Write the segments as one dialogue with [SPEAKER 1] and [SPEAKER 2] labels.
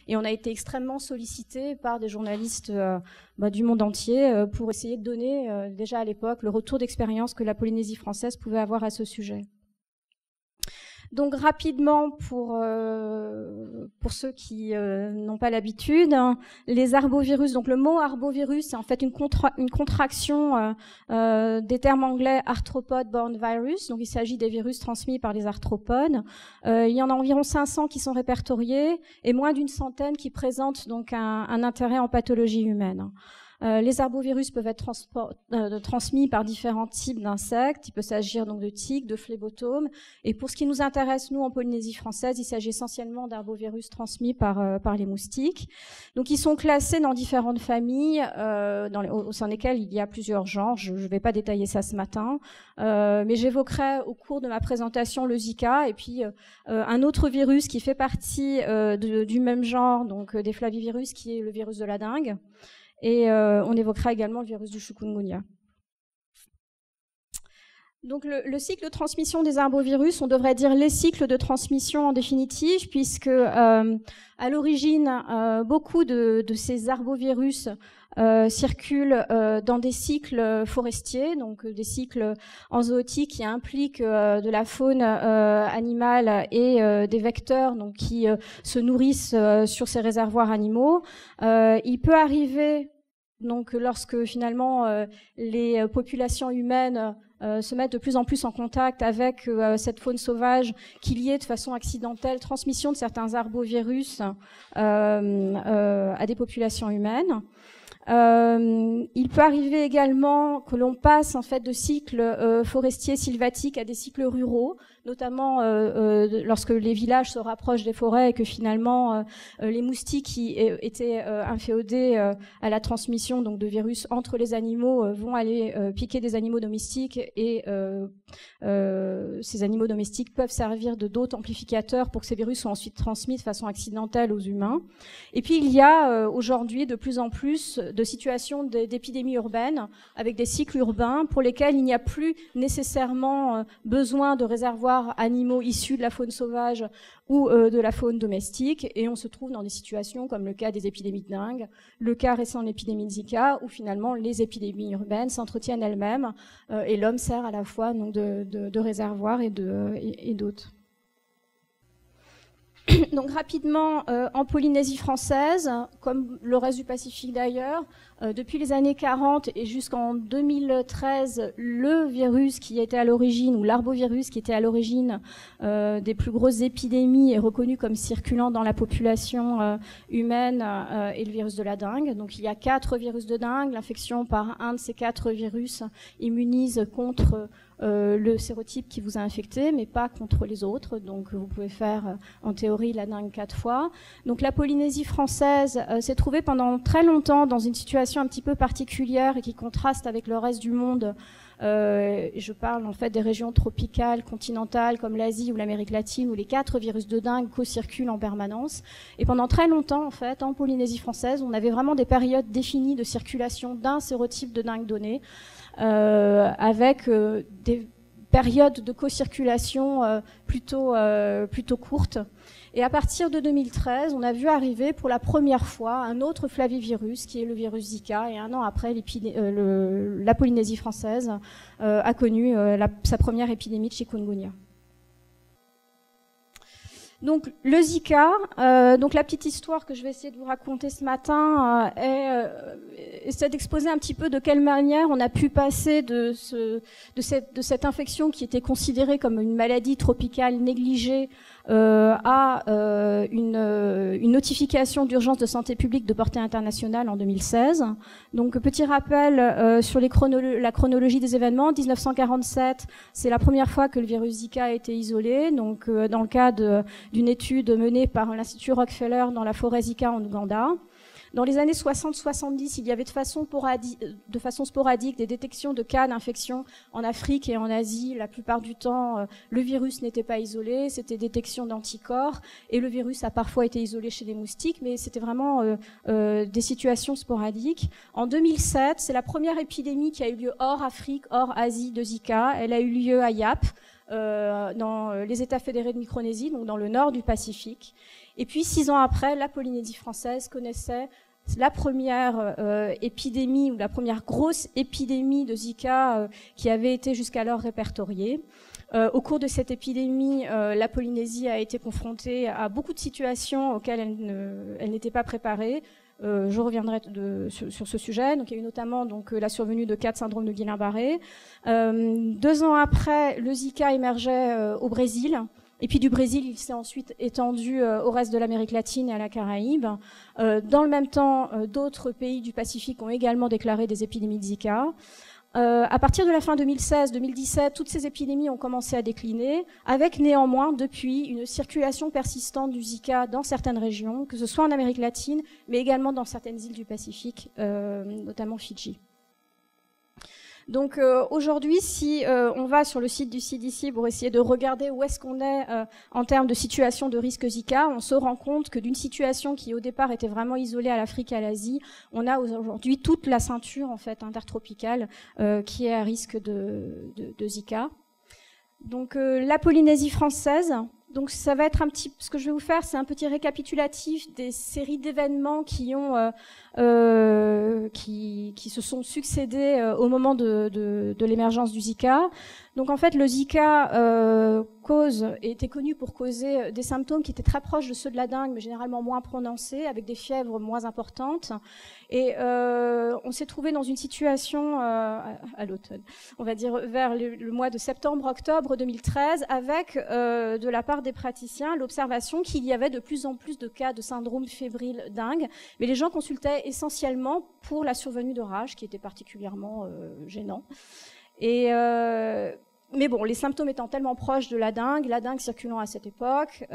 [SPEAKER 1] Et on a été extrêmement sollicité par des journalistes du monde entier pour essayer de donner déjà à l'époque le retour d'expérience que la Polynésie française pouvait avoir à ce sujet. Donc rapidement, pour ceux qui n'ont pas l'habitude, les arbovirus, donc le mot arbovirus, c'est en fait une contraction des termes anglais arthropod-borne virus, donc il s'agit des virus transmis par les arthropodes. Il y en a environ 500 qui sont répertoriés et moins d'une centaine qui présentent donc un intérêt en pathologie humaine. Les arbovirus peuvent être transmis par différents types d'insectes. Il peut s'agir donc de tiques, de phlébotomes. Et pour ce qui nous intéresse, nous, en Polynésie française, il s'agit essentiellement d'arbovirus transmis par les moustiques. Donc, ils sont classés dans différentes familles, au sein desquelles il y a plusieurs genres. Je ne vais pas détailler ça ce matin, mais j'évoquerai au cours de ma présentation le Zika et puis un autre virus qui fait partie du même genre, donc des flavivirus, qui est le virus de la dengue. Et on évoquera également le virus du chikungunya. Donc le cycle de transmission des arbovirus, on devrait dire les cycles de transmission en définitive, puisque à l'origine, beaucoup de ces arbovirus circulent dans des cycles forestiers, donc des cycles en zootique qui impliquent de la faune animale et des vecteurs donc qui se nourrissent sur ces réservoirs animaux. Il peut arriver donc lorsque finalement les populations humaines se mettent de plus en plus en contact avec cette faune sauvage, qu'il y ait de façon accidentelle transmission de certains arbovirus à des populations humaines. Il peut arriver également que l'on passe en fait de cycles forestiers sylvatiques à des cycles ruraux, notamment lorsque les villages se rapprochent des forêts et que finalement les moustiques qui étaient inféodés à la transmission donc de virus entre les animaux vont aller piquer des animaux domestiques et ces animaux domestiques peuvent servir de d'hôtes amplificateurs pour que ces virus soient ensuite transmis de façon accidentelle aux humains. Et puis il y a aujourd'hui de plus en plus de situations d'épidémies urbaines avec des cycles urbains pour lesquels il n'y a plus nécessairement besoin de réservoirs animaux issus de la faune sauvage ou de la faune domestique, et on se trouve dans des situations comme le cas des épidémies de dengue, le cas récent de l'épidémie de Zika, où finalement les épidémies urbaines s'entretiennent elles-mêmes et l'homme sert à la fois donc de réservoir et d'hôte. Donc rapidement, en Polynésie française, comme le reste du Pacifique d'ailleurs, depuis les années 40 et jusqu'en 2013, le virus qui était à l'origine, ou l'arbovirus qui était à l'origine des plus grosses épidémies est reconnu comme circulant dans la population humaine et le virus de la dengue. Donc il y a 4 virus de dengue. L'infection par un de ces 4 virus immunise contre le sérotype qui vous a infecté, mais pas contre les autres. Donc vous pouvez faire en théorie la dengue 4 fois. Donc la Polynésie française s'est trouvée pendant très longtemps dans une situation un petit peu particulière et qui contraste avec le reste du monde. Je parle en fait des régions tropicales, continentales comme l'Asie ou l'Amérique latine où les 4 virus de dengue co-circulent en permanence. Et pendant très longtemps, en fait, en Polynésie française, on avait vraiment des périodes définies de circulation d'un sérotype de dengue donné, avec des périodes de co-circulation plutôt courtes. Et à partir de 2013, on a vu arriver pour la première fois un autre flavivirus qui est le virus Zika. Et un an après, la Polynésie française a connu sa première épidémie de chikungunya. Donc le Zika, donc la petite histoire que je vais essayer de vous raconter ce matin essaie d'exposer un petit peu de quelle manière on a pu passer de cette infection qui était considérée comme une maladie tropicale négligée à une notification d'urgence de santé publique de portée internationale en 2016. Donc petit rappel sur la chronologie des événements. 1947, c'est la première fois que le virus Zika a été isolé, donc dans le cadre d'une étude menée par l'Institut Rockefeller dans la forêt Zika en Ouganda. Dans les années 60-70, il y avait de façon sporadique des détections de cas d'infection en Afrique et en Asie. La plupart du temps, le virus n'était pas isolé, c'était détection d'anticorps, et le virus a parfois été isolé chez les moustiques, mais c'était vraiment des situations sporadiques. En 2007, c'est la première épidémie qui a eu lieu hors Afrique, hors Asie de Zika. Elle a eu lieu à Yap, dans les États fédérés de Micronésie, donc dans le nord du Pacifique. Et puis 6 ans après, la Polynésie française connaissait la première épidémie ou la première grosse épidémie de Zika qui avait été jusqu'alors répertoriée. Au cours de cette épidémie, la Polynésie a été confrontée à beaucoup de situations auxquelles elle n'était pas préparée. Je reviendrai sur ce sujet. Donc, il y a eu notamment la survenue de cas de syndrome de Guillain-Barré. 2 ans après, le Zika émergeait au Brésil. Et puis du Brésil, il s'est ensuite étendu au reste de l'Amérique latine et à la Caraïbe. Dans le même temps, d'autres pays du Pacifique ont également déclaré des épidémies de Zika. À partir de la fin 2016-2017, toutes ces épidémies ont commencé à décliner, avec néanmoins, depuis, une circulation persistante du Zika dans certaines régions, que ce soit en Amérique latine, mais également dans certaines îles du Pacifique, notamment Fidji. Donc aujourd'hui, si on va sur le site du CDC pour essayer de regarder où est-ce qu'on est en termes de situation de risque Zika, on se rend compte que d'une situation qui au départ était vraiment isolée à l'Afrique et à l'Asie, on a aujourd'hui toute la ceinture en fait intertropicale qui est à risque de Zika. Donc la Polynésie française. Donc ça va être ce que je vais vous faire, c'est un petit récapitulatif des séries d'événements qui se sont succédés au moment de l'émergence du Zika. Donc en fait, le Zika était connu pour causer des symptômes qui étaient très proches de ceux de la dengue, mais généralement moins prononcés, avec des fièvres moins importantes. Et on s'est trouvé dans une situation à l'automne, on va dire vers le mois de septembre-octobre 2013, avec de la part des praticiens l'observation qu'il y avait de plus en plus de cas de syndrome fébrile dengue, mais les gens consultaient essentiellement pour la survenue de rage, qui était particulièrement gênant. Mais bon, les symptômes étant tellement proches de la dengue circulant à cette époque,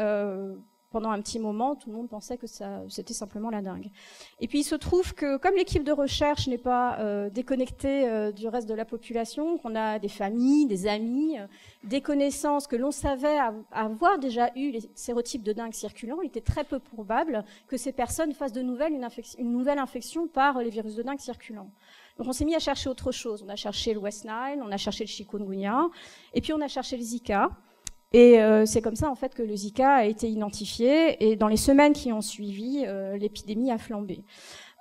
[SPEAKER 1] pendant un petit moment, tout le monde pensait que c'était simplement la dengue. Et puis il se trouve que, comme l'équipe de recherche n'est pas déconnectée du reste de la population, qu'on a des familles, des amis, des connaissances, que l'on savait avoir déjà eu les sérotypes de dengue circulants, il était très peu probable que ces personnes fassent de nouvelles une nouvelle infection par les virus de dengue circulants. Donc on s'est mis à chercher autre chose. On a cherché le West Nile, on a cherché le chikungunya, et puis on a cherché le Zika. Et c'est comme ça en fait que le Zika a été identifié. Et dans les semaines qui ont suivi, l'épidémie a flambé.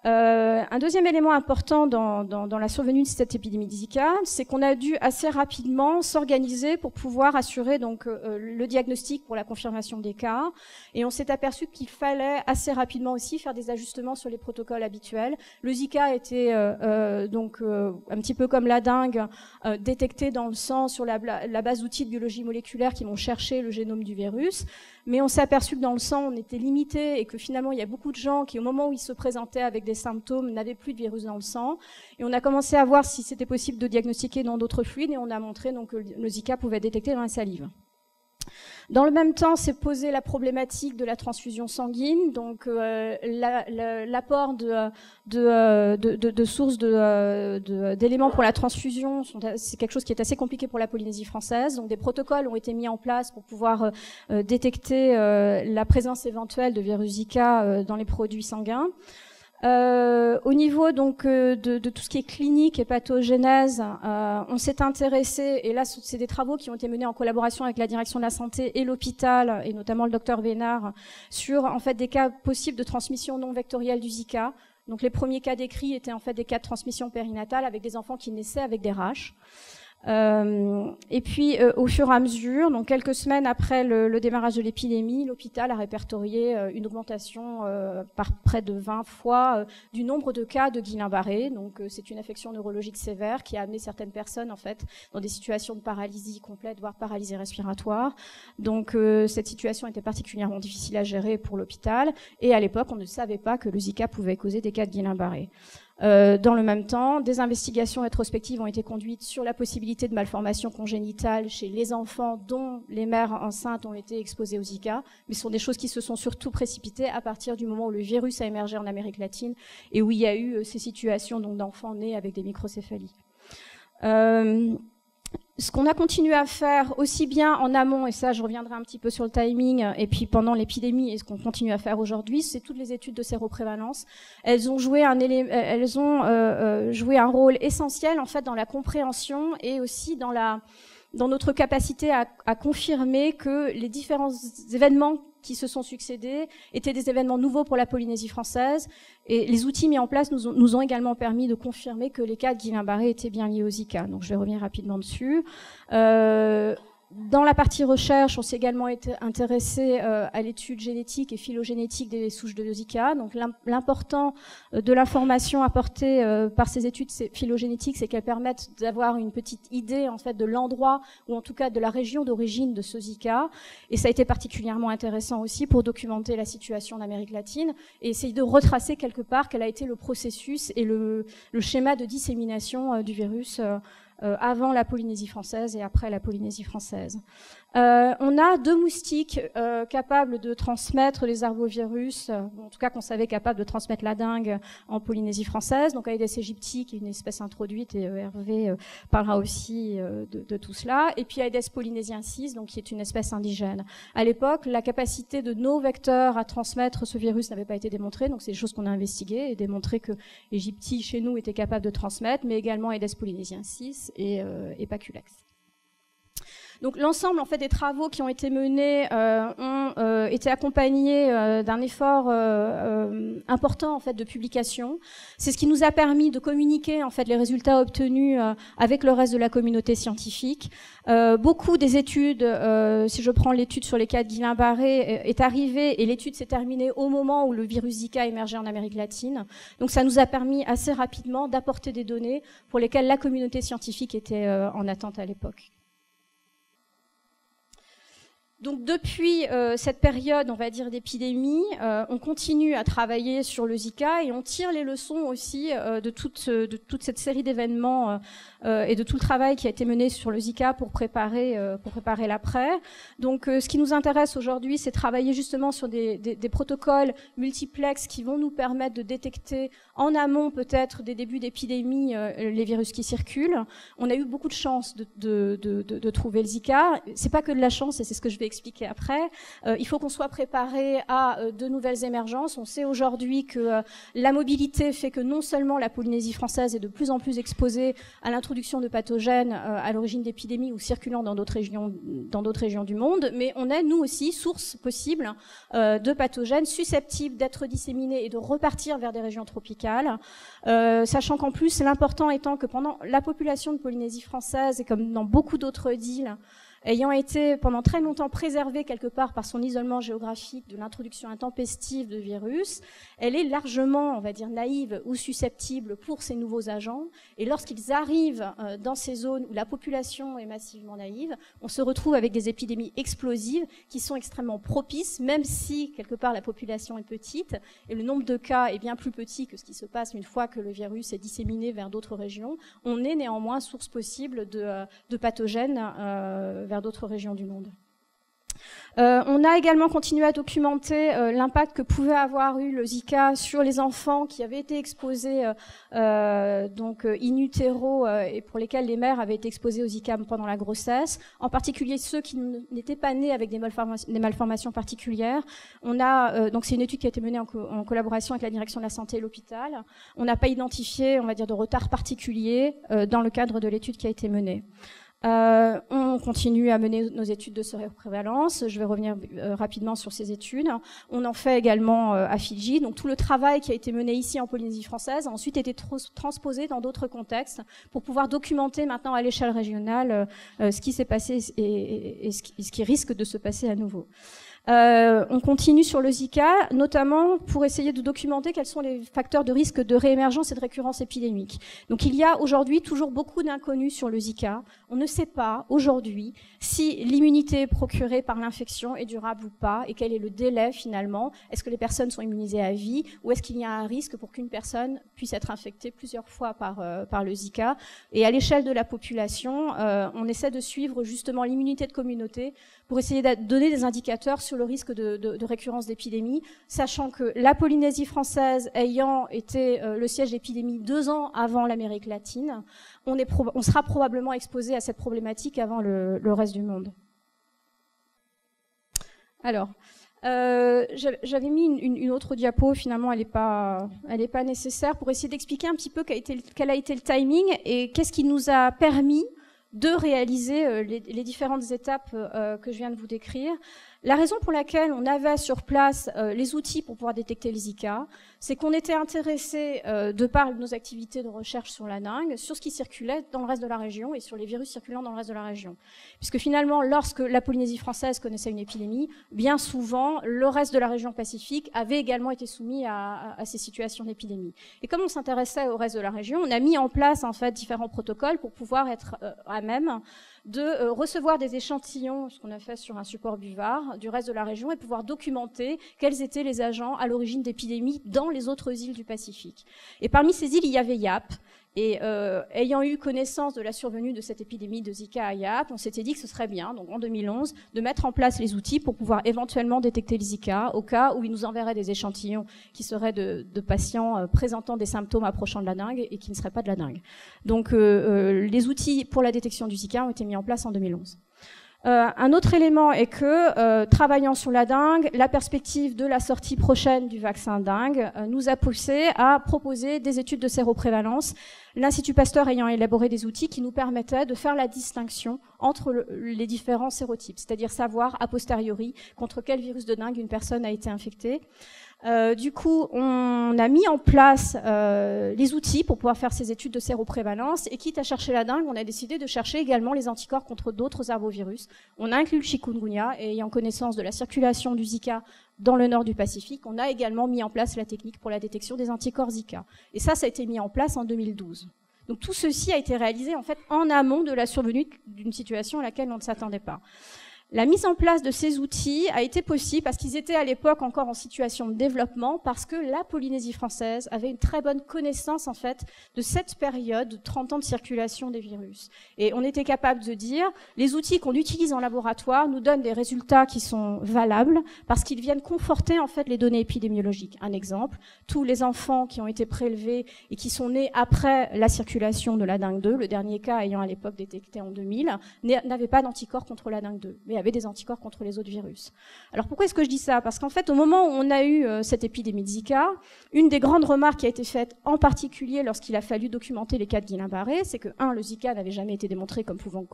[SPEAKER 1] Un deuxième élément important dans la survenue de cette épidémie de Zika, c'est qu'on a dû assez rapidement s'organiser pour pouvoir assurer donc le diagnostic pour la confirmation des cas. Et on s'est aperçu qu'il fallait assez rapidement aussi faire des ajustements sur les protocoles habituels. Le Zika était un petit peu comme la dengue, détecté dans le sang sur la base d'outils de biologie moléculaire qui vont chercher le génome du virus. Mais on s'est aperçu que dans le sang, on était limité et que finalement, il y a beaucoup de gens qui, au moment où ils se présentaient avec des symptômes, n'avaient plus de virus dans le sang. Et on a commencé à voir si c'était possible de diagnostiquer dans d'autres fluides et on a montré donc, que le Zika pouvait être détecté dans la salive. Dans le même temps, s'est posée la problématique de la transfusion sanguine, donc l'apport de sources d'éléments pour la transfusion, c'est quelque chose qui est assez compliqué pour la Polynésie française. Donc des protocoles ont été mis en place pour pouvoir détecter la présence éventuelle de virus Zika dans les produits sanguins. Au niveau donc de tout ce qui est clinique et pathogénèse, on s'est intéressé, et là c'est des travaux qui ont été menés en collaboration avec la direction de la santé et l'hôpital, et notamment le docteur Vénard, sur en fait des cas possibles de transmission non vectorielle du Zika. Donc les premiers cas décrits étaient en fait des cas de transmission périnatale avec des enfants qui naissaient avec des raches. Et puis au fur et à mesure, donc quelques semaines après le démarrage de l'épidémie, l'hôpital a répertorié une augmentation par près de 20 fois du nombre de cas de Guillain-Barré. Donc c'est une affection neurologique sévère qui a amené certaines personnes en fait dans des situations de paralysie complète, voire paralysie respiratoire. Donc cette situation était particulièrement difficile à gérer pour l'hôpital. Et à l'époque, on ne savait pas que le Zika pouvait causer des cas de Guillain-Barré. Dans le même temps, des investigations rétrospectives ont été conduites sur la possibilité de malformations congénitales chez les enfants dont les mères enceintes ont été exposées au Zika, mais ce sont des choses qui se sont surtout précipitées à partir du moment où le virus a émergé en Amérique latine et où il y a eu ces situations donc d'enfants nés avec des microcéphalies. Ce qu'on a continué à faire aussi bien en amont, et ça je reviendrai un petit peu sur le timing, et puis pendant l'épidémie, et ce qu'on continue à faire aujourd'hui, c'est toutes les études de séroprévalence. Elles ont joué un rôle essentiel en fait dans la compréhension et aussi dans notre capacité à confirmer que les différents événements qui se sont succédés étaient des événements nouveaux pour la Polynésie française, et les outils mis en place nous ont également permis de confirmer que les cas de Guillain-Barré étaient bien liés au Zika. Donc je vais revenir rapidement dessus. Dans la partie recherche, on s'est également intéressé à l'étude génétique et phylogénétique des souches de Zika. Donc l'important de l'information apportée par ces études phylogénétiques, c'est qu'elles permettent d'avoir une petite idée en fait de l'endroit ou en tout cas de la région d'origine de ce Zika. Et ça a été particulièrement intéressant aussi pour documenter la situation en Amérique latine et essayer de retracer quelque part quel a été le processus et le schéma de dissémination du virus avant la Polynésie française et après la Polynésie française. On a 2 moustiques capables de transmettre les arbovirus, en tout cas qu'on savait capables de transmettre la dengue en Polynésie française, donc Aedes aegypti, qui est une espèce introduite, et Hervé parlera aussi de tout cela, et puis Aedes polynésiensis, donc qui est une espèce indigène. À l'époque, la capacité de nos vecteurs à transmettre ce virus n'avait pas été démontrée, donc c'est des choses qu'on a investiguées et démontré que Aegypti chez nous était capable de transmettre, mais également Aedes polynésiensis et Paculex. Donc l'ensemble en fait des travaux qui ont été menés ont été accompagnés d'un effort important en fait de publication. C'est ce qui nous a permis de communiquer en fait les résultats obtenus avec le reste de la communauté scientifique. Beaucoup des études, si je prends l'étude sur les cas de Guillain-Barré, est arrivée et l'étude s'est terminée au moment où le virus Zika émergeait en Amérique latine. Donc ça nous a permis assez rapidement d'apporter des données pour lesquelles la communauté scientifique était en attente à l'époque. Donc depuis cette période, on va dire, d'épidémie, on continue à travailler sur le Zika et on tire les leçons aussi de toute cette série d'événements et de tout le travail qui a été mené sur le Zika pour préparer l'après. Donc ce qui nous intéresse aujourd'hui, c'est travailler justement sur des protocoles multiplex qui vont nous permettre de détecter en amont peut-être des débuts d'épidémie les virus qui circulent. On a eu beaucoup de chance de trouver le Zika. C'est pas que de la chance, et c'est ce que je vais expliquer après. Il faut qu'on soit préparé à de nouvelles émergences. On sait aujourd'hui que la mobilité fait que non seulement la Polynésie française est de plus en plus exposée à l'introduction de pathogènes à l'origine d'épidémies ou circulant dans d'autres régions du monde, mais on est nous aussi source possible de pathogènes susceptibles d'être disséminés et de repartir vers des régions tropicales, sachant qu'en plus l'important étant que pendant la population de Polynésie française et comme dans beaucoup d'autres îles ayant été pendant très longtemps préservée quelque part par son isolement géographique de l'introduction intempestive de virus, elle est largement, on va dire, naïve ou susceptible pour ces nouveaux agents. Et lorsqu'ils arrivent dans ces zones où la population est massivement naïve, on se retrouve avec des épidémies explosives qui sont extrêmement propices, même si quelque part la population est petite et le nombre de cas est bien plus petit que ce qui se passe une fois que le virus est disséminé vers d'autres régions. On est néanmoins source possible de pathogènes vers d'autres régions du monde. On a également continué à documenter l'impact que pouvait avoir eu le Zika sur les enfants qui avaient été exposés donc in utero et pour lesquels les mères avaient été exposées au Zika pendant la grossesse, en particulier ceux qui n'étaient pas nés avec des malformations particulières. On a donc c'est une étude qui a été menée en collaboration avec la direction de la santé et l'hôpital. On n'a pas identifié, on va dire, de retard particulier dans le cadre de l'étude qui a été menée. On continue à mener nos études de séroprévalence. Je vais revenir rapidement sur ces études. On en fait également à Fidji. Donc tout le travail qui a été mené ici en Polynésie française a ensuite été transposé dans d'autres contextes pour pouvoir documenter maintenant à l'échelle régionale ce qui s'est passé et ce qui risque de se passer à nouveau. On continue sur le Zika, notamment pour essayer de documenter quels sont les facteurs de risque de réémergence et de récurrence épidémique. Donc il y a aujourd'hui toujours beaucoup d'inconnus sur le Zika. On ne sait pas aujourd'hui si l'immunité procurée par l'infection est durable ou pas et quel est le délai finalement. Est-ce que les personnes sont immunisées à vie ou est-ce qu'il y a un risque pour qu'une personne puisse être infectée plusieurs fois par le Zika. Et à l'échelle de la population, on essaie de suivre justement l'immunité de communauté pour essayer de donner des indicateurs sur le risque de récurrence d'épidémie, sachant que la Polynésie française ayant été le siège d'épidémie 2 ans avant l'Amérique latine, on sera probablement exposé à cette problématique avant le reste du monde. Alors, j'avais mis une autre diapo, finalement elle n'est pas nécessaire, pour essayer d'expliquer un petit peu quel a été le timing et qu'est-ce qui nous a permis de réaliser les différentes étapes que je viens de vous décrire. La raison pour laquelle on avait sur place les outils pour pouvoir détecter le Zika, c'est qu'on était intéressé, de par nos activités de recherche sur la dengue, sur ce qui circulait dans le reste de la région et sur les virus circulant dans le reste de la région. Puisque finalement, lorsque la Polynésie française connaissait une épidémie, bien souvent, le reste de la région Pacifique avait également été soumis à ces situations d'épidémie. Et comme on s'intéressait au reste de la région, on a mis en place en fait différents protocoles pour pouvoir être à même de recevoir des échantillons, ce qu'on a fait sur un support buvard, du reste de la région et pouvoir documenter quels étaient les agents à l'origine d'épidémies dans les autres îles du Pacifique. Et parmi ces îles, il y avait Yap. Et ayant eu connaissance de la survenue de cette épidémie de Zika à Yap, on s'était dit que ce serait bien, donc en 2011, de mettre en place les outils pour pouvoir éventuellement détecter le Zika au cas où il nous enverrait des échantillons qui seraient de patients présentant des symptômes approchant de la dengue et qui ne seraient pas de la dengue. Donc les outils pour la détection du Zika ont été mis en place en 2011. Un autre élément est que, travaillant sur la dengue, la perspective de la sortie prochaine du vaccin dengue nous a poussé à proposer des études de séroprévalence, l'Institut Pasteur ayant élaboré des outils qui nous permettaient de faire la distinction entre les différents sérotypes, c'est-à-dire savoir a posteriori contre quel virus de dengue une personne a été infectée. Du coup, on a mis en place les outils pour pouvoir faire ces études de séroprévalence et quitte à chercher la dengue, on a décidé de chercher également les anticorps contre d'autres arbovirus. On a inclus le chikungunya et ayant connaissance de la circulation du Zika dans le nord du Pacifique, on a également mis en place la technique pour la détection des anticorps Zika. Et ça a été mis en place en 2012. Donc tout ceci a été réalisé en fait en amont de la survenue d'une situation à laquelle on ne s'attendait pas. La mise en place de ces outils a été possible parce qu'ils étaient à l'époque encore en situation de développement, parce que la Polynésie française avait une très bonne connaissance en fait de cette période de 30 ans de circulation des virus. Et on était capable de dire, les outils qu'on utilise en laboratoire nous donnent des résultats qui sont valables parce qu'ils viennent conforter en fait les données épidémiologiques. Un exemple, tous les enfants qui ont été prélevés et qui sont nés après la circulation de la dengue 2, le dernier cas ayant à l'époque détecté en 2000, n'avaient pas d'anticorps contre la dengue 2. Mais avait des anticorps contre les autres virus. Alors pourquoi est-ce que je dis ça? Parce qu'en fait, au moment où on a eu cette épidémie de Zika, une des grandes remarques qui a été faite, en particulier lorsqu'il a fallu documenter les cas de Guillain-Barré, c'est que, le Zika n'avait jamais été démontré comme pouvant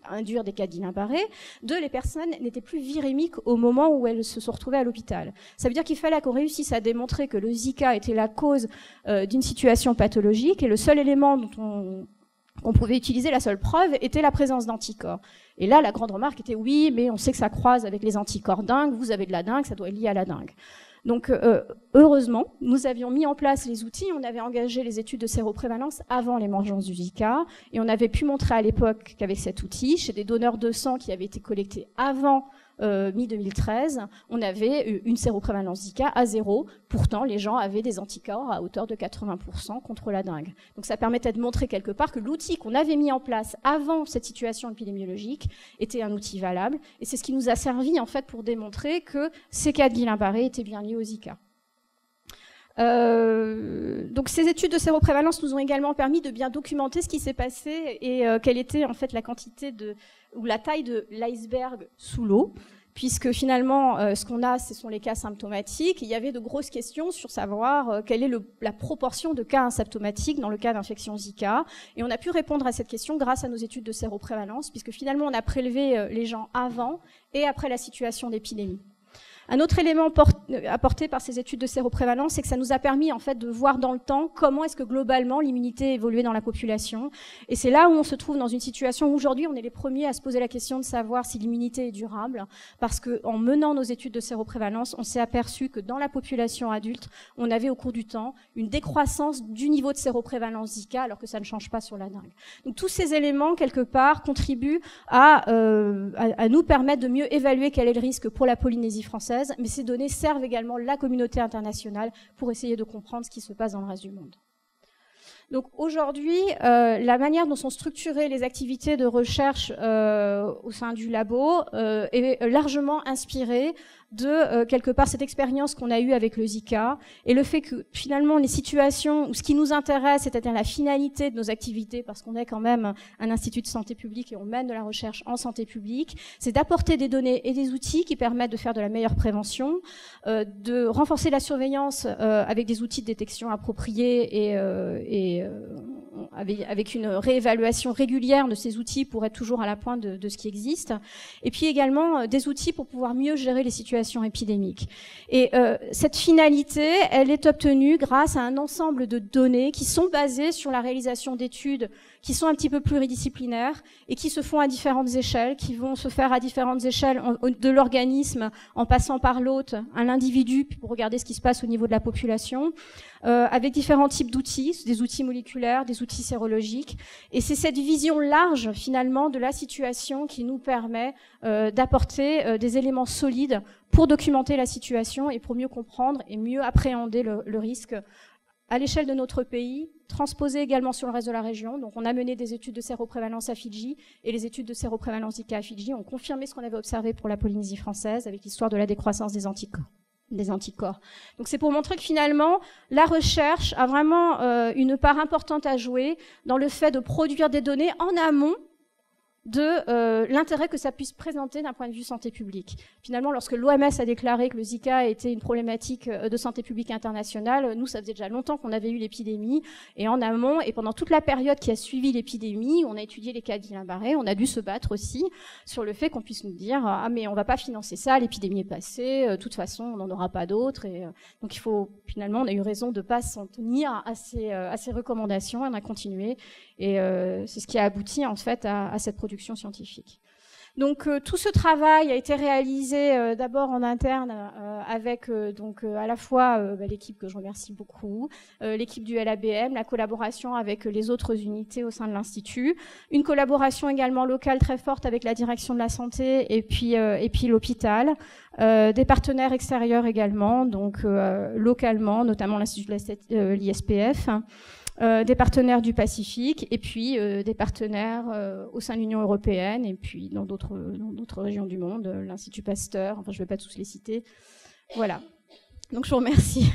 [SPEAKER 1] induire des cas de Guillain-Barré. Deux, les personnes n'étaient plus virémiques au moment où elles se sont retrouvées à l'hôpital. Ça veut dire qu'il fallait qu'on réussisse à démontrer que le Zika était la cause d'une situation pathologique et le seul élément dont on pouvait utiliser, la seule preuve, était la présence d'anticorps. Et là, la grande remarque était oui, mais on sait que ça croise avec les anticorps dengue, vous avez de la dengue, ça doit être lié à la dengue. Donc, heureusement, nous avions mis en place les outils, on avait engagé les études de séroprévalence avant l'émergence du Zika, et on avait pu montrer à l'époque qu'avec cet outil, chez des donneurs de sang qui avaient été collectés avant mi-2013, on avait une séroprévalence Zika à 0. Pourtant, les gens avaient des anticorps à hauteur de 80% contre la dengue. Donc ça permettait de montrer quelque part que l'outil qu'on avait mis en place avant cette situation épidémiologique était un outil valable. Et c'est ce qui nous a servi en fait pour démontrer que ces cas de Guillain-Barré étaient bien liés au Zika. Donc ces études de séroprévalence nous ont également permis de bien documenter ce qui s'est passé et quelle était en fait la quantité ou la taille de l'iceberg sous l'eau, puisque finalement ce qu'on a, ce sont les cas symptomatiques. Il y avait de grosses questions sur savoir quelle est la proportion de cas asymptomatiques dans le cas d'infection Zika, et on a pu répondre à cette question grâce à nos études de séroprévalence, puisque finalement on a prélevé les gens avant et après la situation d'épidémie. Un autre élément apporté par ces études de séroprévalence, c'est que ça nous a permis en fait de voir dans le temps comment est-ce que globalement l'immunité évoluait dans la population. Et c'est là où on se trouve dans une situation où aujourd'hui on est les premiers à se poser la question de savoir si l'immunité est durable, parce que en menant nos études de séroprévalence, on s'est aperçu que dans la population adulte, on avait au cours du temps une décroissance du niveau de séroprévalence Zika, alors que ça ne change pas sur la dengue. Donc tous ces éléments quelque part contribuent à nous permettre de mieux évaluer quel est le risque pour la Polynésie française. Mais ces données servent également la communauté internationale pour essayer de comprendre ce qui se passe dans le reste du monde. Donc aujourd'hui, la manière dont sont structurées les activités de recherche au sein du labo est largement inspirée de quelque part cette expérience qu'on a eue avec le Zika et le fait que finalement les situations où ce qui nous intéresse, c'est-à-dire la finalité de nos activités, parce qu'on est quand même un institut de santé publique et on mène de la recherche en santé publique, c'est d'apporter des données et des outils qui permettent de faire de la meilleure prévention, de renforcer la surveillance avec des outils de détection appropriés et avec une réévaluation régulière de ces outils pour être toujours à la pointe de ce qui existe. Et puis également des outils pour pouvoir mieux gérer les situations épidémiques. Et cette finalité, elle est obtenue grâce à un ensemble de données qui sont basées sur la réalisation d'études qui sont un petit peu pluridisciplinaires et qui se font à différentes échelles, qui vont se faire à différentes échelles de l'organisme en passant par l'hôte, à l'individu, pour regarder ce qui se passe au niveau de la population, avec différents types d'outils, des outils moléculaires, des outils sérologiques. Et c'est cette vision large, finalement, de la situation qui nous permet d'apporter des éléments solides pour documenter la situation et pour mieux comprendre et mieux appréhender le risque à l'échelle de notre pays, transposé également sur le reste de la région. Donc on a mené des études de séroprévalence à Fidji, et les études de séroprévalence Zika à Fidji ont confirmé ce qu'on avait observé pour la Polynésie française avec l'histoire de la décroissance des anticorps. Donc c'est pour montrer que finalement, la recherche a vraiment une part importante à jouer dans le fait de produire des données en amont de l'intérêt que ça puisse présenter d'un point de vue santé publique. Finalement, lorsque l'OMS a déclaré que le Zika était une problématique de santé publique internationale, nous, ça faisait déjà longtemps qu'on avait eu l'épidémie, et en amont, et pendant toute la période qui a suivi l'épidémie, on a étudié les cas de Guillain-Barré, on a dû se battre aussi sur le fait qu'on puisse nous dire « Ah, mais on va pas financer ça, l'épidémie est passée, de toute façon, on n'en aura pas d'autres. » Et donc, finalement, on a eu raison de pas s'en tenir à ces recommandations, on a continué, et c'est ce qui a abouti, en fait, à cette production scientifique. Donc tout ce travail a été réalisé d'abord en interne avec à la fois l'équipe que je remercie beaucoup, l'équipe du LABM, la collaboration avec les autres unités au sein de l'Institut, une collaboration également locale très forte avec la direction de la santé et puis l'hôpital, des partenaires extérieurs également, donc localement, notamment l'Institut de l'ISPF, des partenaires du Pacifique et puis des partenaires au sein de l'Union européenne et puis dans d'autres régions du monde, l'Institut Pasteur, enfin je ne vais pas tous les citer. Voilà. Donc je vous remercie.